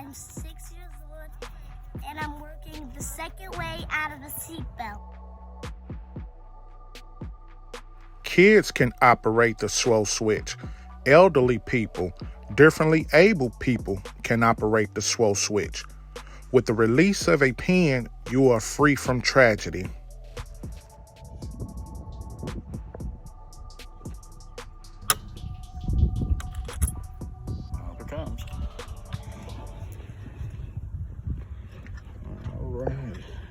I'm 6 years old, and I'm working the second way out of the seatbelt. Kids can operate the SwoSwitch. Elderly people, differently abled people can operate the SwoSwitch. With the release of a pen, you are free from tragedy. Up it comes. All right.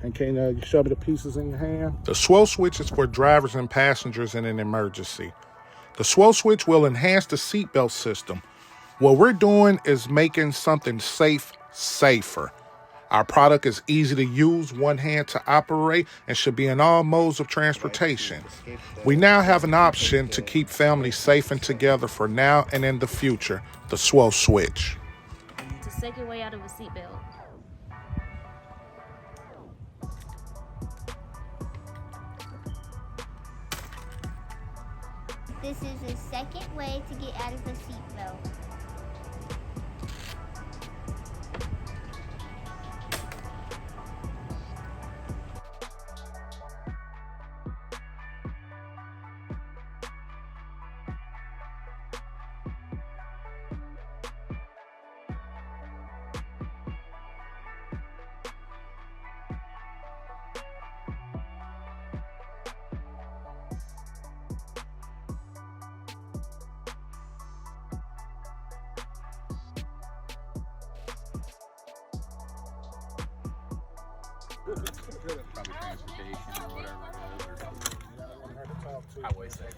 And can you show me the pieces in your hand? The SwoSwitch is for drivers and passengers in an emergency. The SwoSwitch will enhance the seatbelt system. What we're doing is making something safe, safer. Our product is easy to use, one hand to operate, and should be in all modes of transportation. We now have an option to keep families safe and together for now and in the future, the SwoSwitch. It's the second way out of a seatbelt. This is the second way to get out of the seatbelt. Probably transportation or whatever it is. Highway safety.